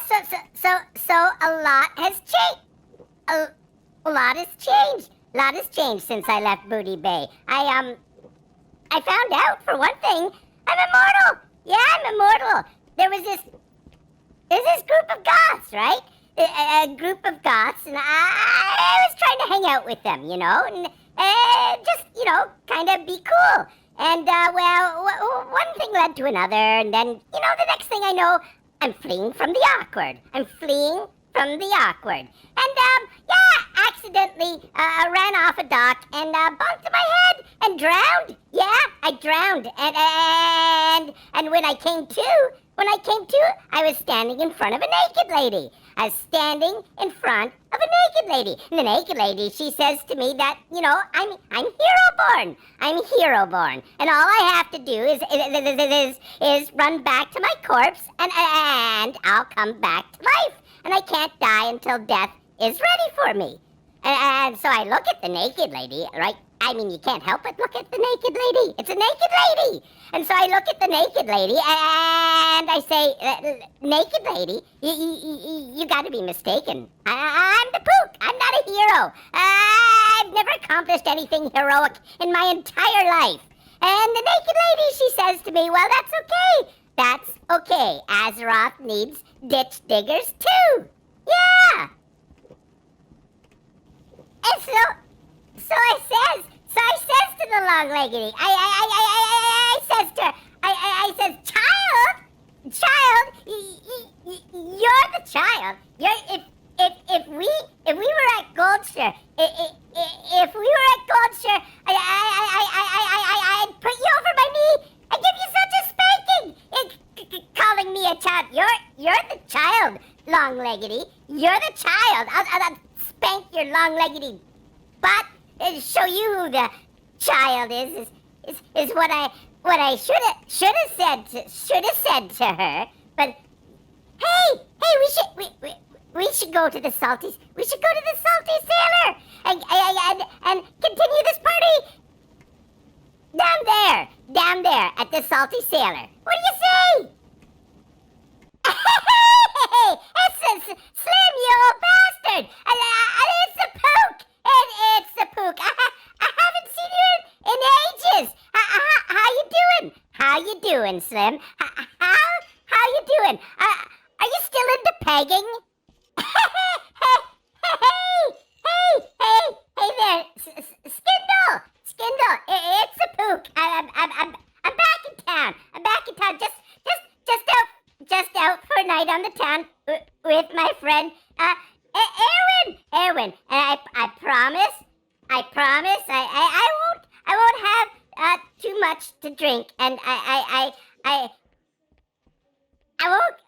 So a lot has changed. A lot has changed. A lot has changed since I left Booty Bay. I found out, for one thing, I'm immortal. Yeah, I'm immortal. There's this group of goths, right? A group of goths, and I was trying to hang out with them, you know, and just, you know, kind of be cool. And, one thing led to another, and then, you know, the next thing I know, I'm fleeing from the awkward. I'm fleeing from the awkward. And, accidentally ran off a dock and bumped my head and drowned. Yeah, I drowned. And when I came to, I was standing in front of a naked lady. I was standing in front of a naked lady. And the naked lady, she says to me that, you know, I'm hero-born. I'm hero-born. And all I have to do is run back to my corpse and I'll come back to life. And I can't die until death is ready for me. And so I look at the naked lady, right? I mean, you can't help but look at the naked lady. It's a naked lady. And so I look at the naked lady and I say, naked lady, you got to be mistaken. I'm the Pook. I'm not a hero. I've never accomplished anything heroic in my entire life. And the naked lady, she says to me, well, that's okay. That's okay. Azeroth needs ditch diggers too. Yeah. And so I says to the long-leggedy, I says to her, I says, child, you're the child. If we were at Goldshire, if we were at Goldshire, I'd put you over my knee and give you such a spanking. Calling me a child, you're the child, long-leggedy. You're the child. I'll spank your long-leggedy butt and show you who the child is what I should have said to her. But hey, we should go to the Salty Sailor and continue this party down there at the Salty Sailor. What do you say? Hey, it's Slim, you old bastard! It's the Pook! It's the Pook. I haven't seen you in ages. How you doing? How you doing, Slim? How you doing? Are you still into pegging? Hey there, Skindle. It's the Pook. I'm back in town. Just out for a night on the town with my friend Erwin. And I promise I won't have too much to drink, and I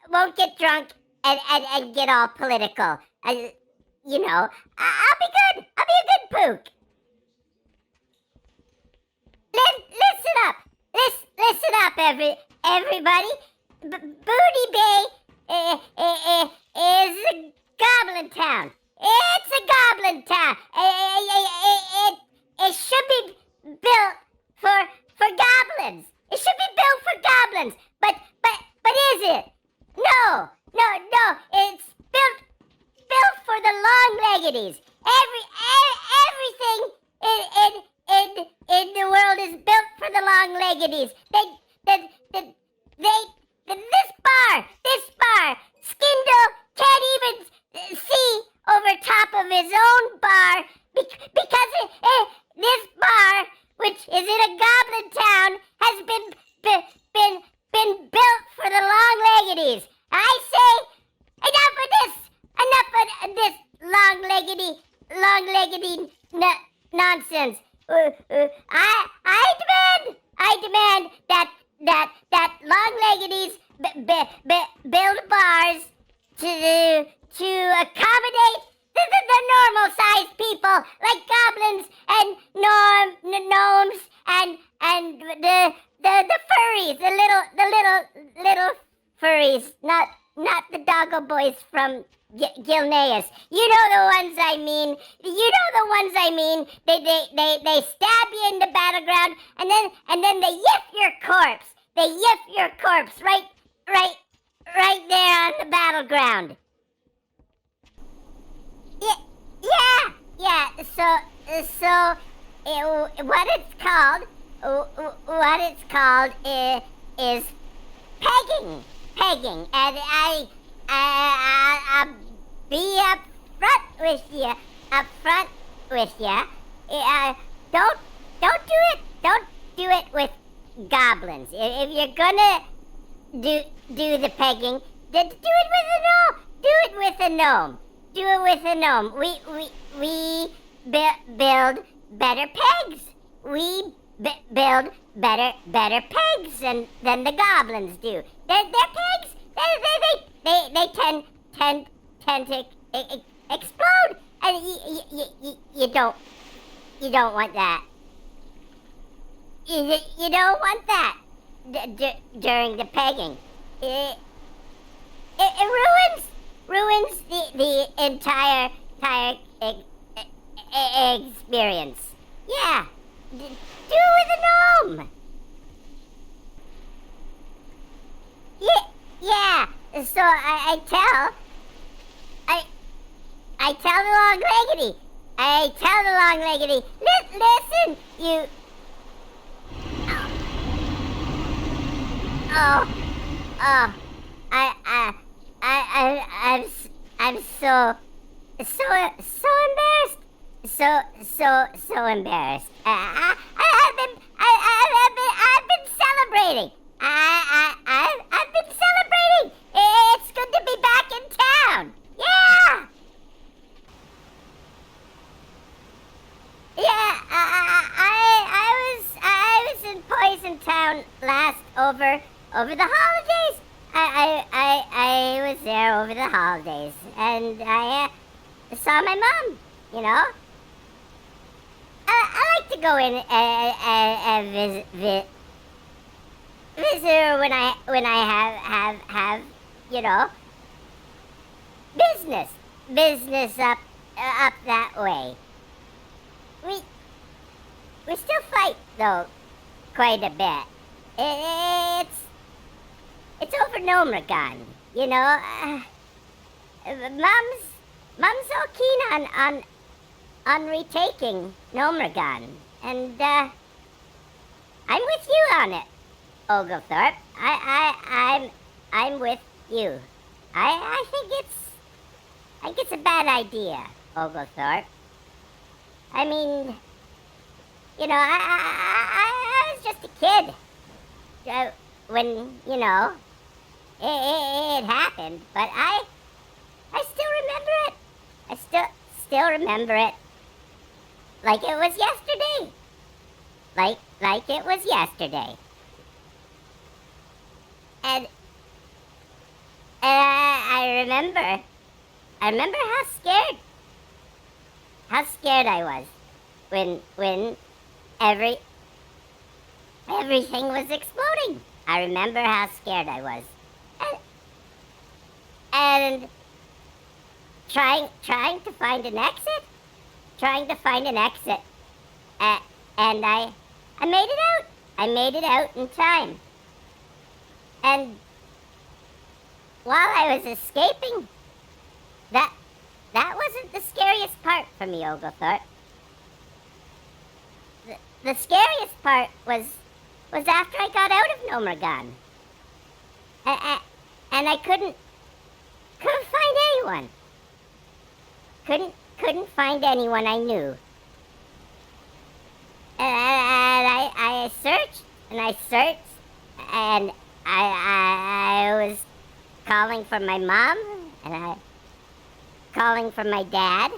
won't get drunk and get all political. You know, I'll be good. I'll be a good Pook. Listen up, everybody. Booty Bay is a goblin town. It's a goblin town. It should be built for goblins. It should be built for goblins. But is it? No. It's built for the long-leggedies. Everything in the world is built for the long-leggedies. This bar, Skindle can't even see over top of his own bar because this bar, which is in a goblin town, has been built for the long-leggedies. I say, enough of this long-leggedy nonsense. I demand that long-leggedies build bars to accommodate the normal-sized people like goblins and gnomes and the furries, the little furries, not the doggo boys from Gilneas. You know the ones I mean. They stab you in the battleground and then they yiff your corpse. They yiff your corpse right there the battleground. Yeah. What it's called is pegging, and I'll be up front with you. Don't do it with goblins. If you're gonna do the pegging, then do it with a gnome. Do it with a gnome. We build better pegs. We build better pegs than the goblins do. Their pegs, they tend to explode, and you don't want that. You don't want that during the pegging. It ruins the entire experience. Yeah, do it with a gnome. Yeah. So I tell the long-leggedy. Listen, you. Oh. I'm so embarrassed. So embarrassed. I've been celebrating. I've been celebrating. It's good to be back in town. Yeah. Yeah. I was in Poison Town last over the holidays. I was there over the holidays, and I saw my mom. You know, I like to go in and visit her when I have you know, business up that way. We still fight though quite a bit. It's over Nomragon, you know. Mom's so keen on retaking Nomragon, and I'm with you on it, Oglethorpe. I'm with you. I think it's a bad idea, Oglethorpe. I mean, you know, I was just a kid when, you know, it happened, but I still remember it. I still remember it like it was yesterday. Like it was yesterday. And I remember how scared I was when everything was exploding. I remember how scared I was. And trying to find an exit. And I made it out. I made it out in time. And while I was escaping, that wasn't the scariest part for me, Oglethorpe. The scariest part was after I got out of Nomragon. And I couldn't find anyone. Couldn't find anyone I knew. And I searched and I searched, and I was calling for my mom, and I calling for my dad,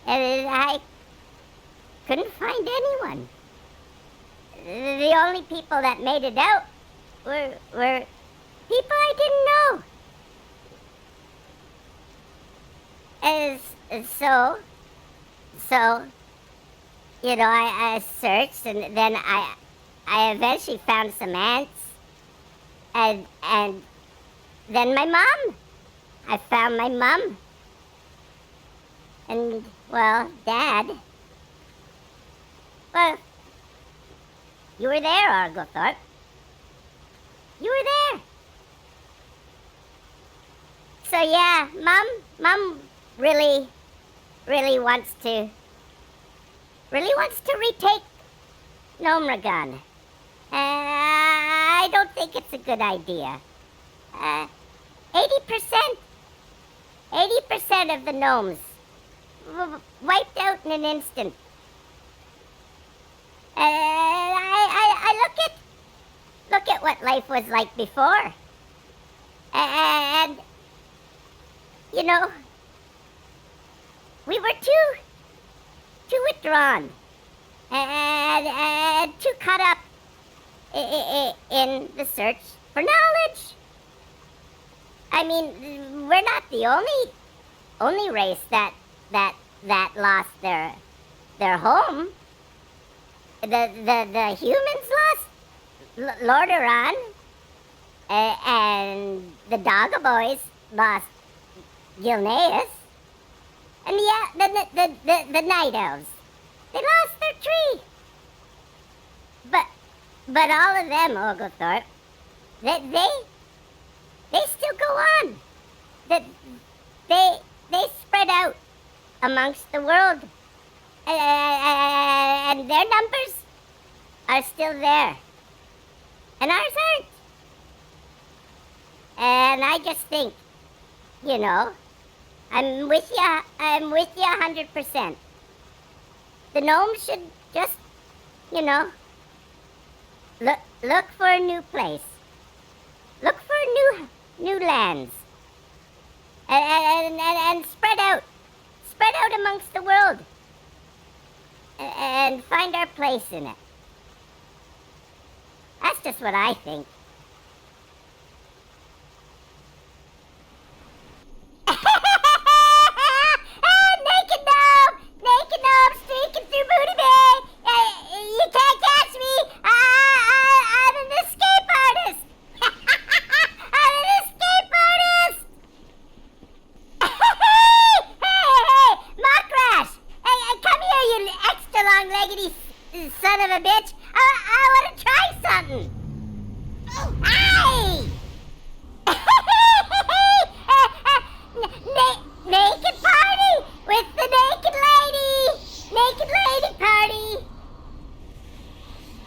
and I couldn't find anyone. The only people that made it out were people I didn't know. So, you know, I searched, and then I eventually found some ants, and then my mom. I found my mom. And, well, Dad. Well, you were there, Oglethorpe. You were there. So yeah, Mom really wants to retake Nomragon. I don't think it's a good idea. 80% of the gnomes wiped out in an instant. I look at what life was like before. And you know, we were too withdrawn and too caught up in the search for knowledge. I mean, we're not the only race that lost their home. The humans lost Lordaeron, and the Doggoboys lost Gilneas, and the Night Elves, they lost their tree. But all of them, Oglethorpe, they still go on. They spread out amongst the world, and their numbers are still there, and ours aren't. And I just think, you know, I'm with you 100%. The gnomes should just, you know, look for a new place. Look for new lands. And spread out amongst the world. And find our place in it. That's just what I think. Naked gnome streaking through Booty Bay. You can't catch me. I'm an escape artist. I'm an escape artist. Hey, Mockrash. Hey, come here, you extra long-leggedy son of a bitch.